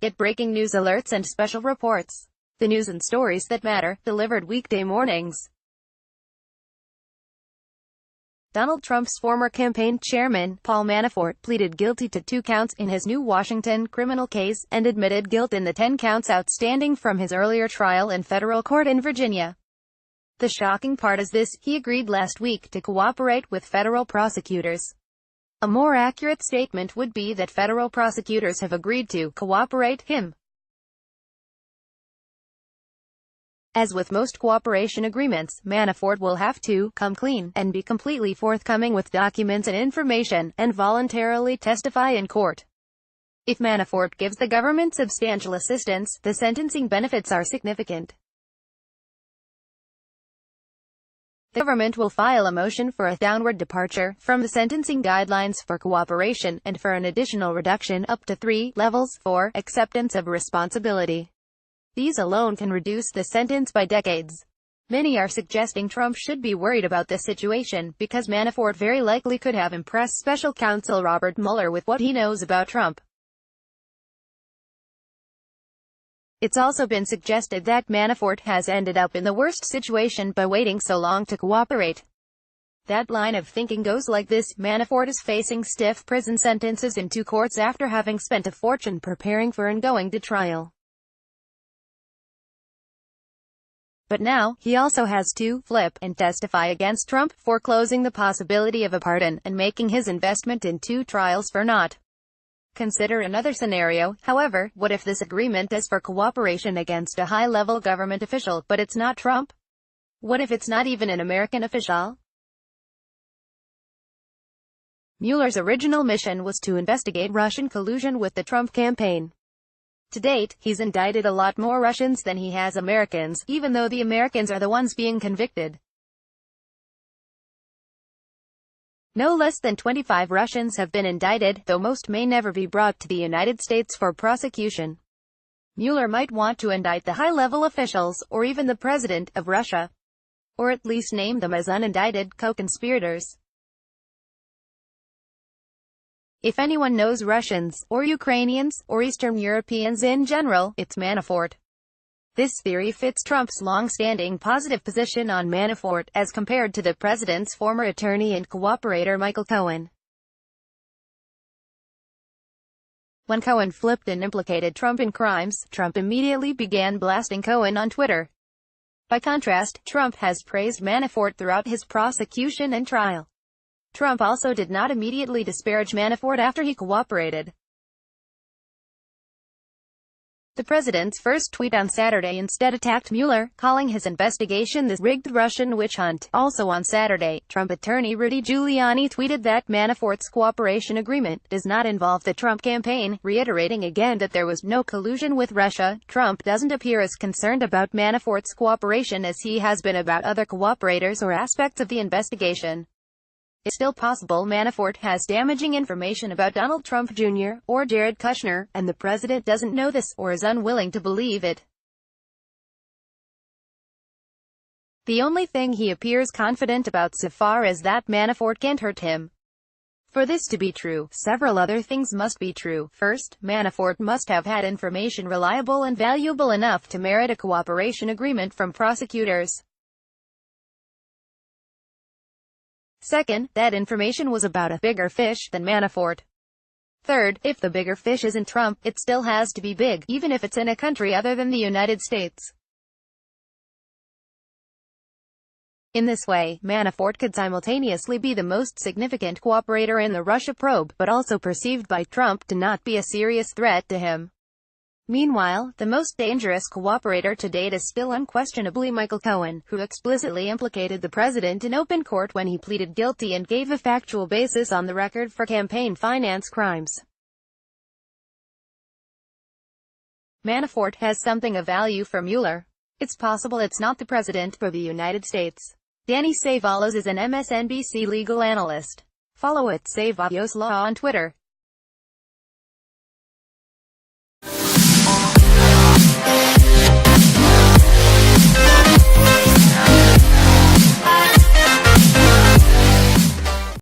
Get breaking news alerts and special reports. The news and stories that matter, delivered weekday mornings. Donald Trump's former campaign chairman, Paul Manafort, pleaded guilty to 2 counts in his new Washington criminal case, and admitted guilt in the 10 counts outstanding from his earlier trial in federal court in Virginia. The shocking part is this: he agreed last week to cooperate with federal prosecutors. A more accurate statement would be that federal prosecutors have agreed to cooperate him. As with most cooperation agreements, Manafort will have to come clean and be completely forthcoming with documents and information, and voluntarily testify in court. If Manafort gives the government substantial assistance, the sentencing benefits are significant. The government will file a motion for a downward departure from the sentencing guidelines for cooperation, and for an additional reduction up to 3 levels for acceptance of responsibility. These alone can reduce the sentence by decades. Many are suggesting Trump should be worried about this situation, because Manafort very likely could have impressed special counsel Robert Mueller with what he knows about Trump. It's also been suggested that Manafort has ended up in the worst situation by waiting so long to cooperate. That line of thinking goes like this: Manafort is facing stiff prison sentences in 2 courts after having spent a fortune preparing for and going to trial. But now, he also has to flip and testify against Trump, foreclosing the possibility of a pardon, and making his investment in 2 trials for naught. Consider another scenario, however. What if this agreement is for cooperation against a high-level government official, but it's not Trump? What if it's not even an American official? Mueller's original mission was to investigate Russian collusion with the Trump campaign. To date, he's indicted a lot more Russians than he has Americans, even though the Americans are the ones being convicted. No less than 25 Russians have been indicted, though most may never be brought to the United States for prosecution. Mueller might want to indict the high-level officials, or even the president of Russia. Or at least name them as unindicted co-conspirators. If anyone knows Russians, or Ukrainians, or Eastern Europeans in general, it's Manafort. This theory fits Trump's long-standing positive position on Manafort, as compared to the president's former attorney and cooperator Michael Cohen. When Cohen flipped and implicated Trump in crimes, Trump immediately began blasting Cohen on Twitter. By contrast, Trump has praised Manafort throughout his prosecution and trial. Trump also did not immediately disparage Manafort after he cooperated. The president's first tweet on Saturday instead attacked Mueller, calling his investigation the rigged Russian witch hunt. Also on Saturday, Trump attorney Rudy Giuliani tweeted that Manafort's cooperation agreement does not involve the Trump campaign, reiterating again that there was no collusion with Russia. Trump doesn't appear as concerned about Manafort's cooperation as he has been about other cooperators or aspects of the investigation. It's still possible Manafort has damaging information about Donald Trump Jr. or Jared Kushner, and the president doesn't know this, or is unwilling to believe it. The only thing he appears confident about so far is that Manafort can't hurt him. For this to be true, several other things must be true. First, Manafort must have had information reliable and valuable enough to merit a cooperation agreement from prosecutors. Second, that information was about a bigger fish than Manafort. Third, if the bigger fish isn't Trump, it still has to be big, even if it's in a country other than the United States. In this way, Manafort could simultaneously be the most significant cooperator in the Russia probe, but also perceived by Trump to not be a serious threat to him. Meanwhile, the most dangerous cooperator to date is still unquestionably Michael Cohen, who explicitly implicated the president in open court when he pleaded guilty and gave a factual basis on the record for campaign finance crimes. Manafort has something of value for Mueller. It's possible it's not the president for the United States. Danny Cevallos is an MSNBC legal analyst. Follow @Cevallos Law on Twitter.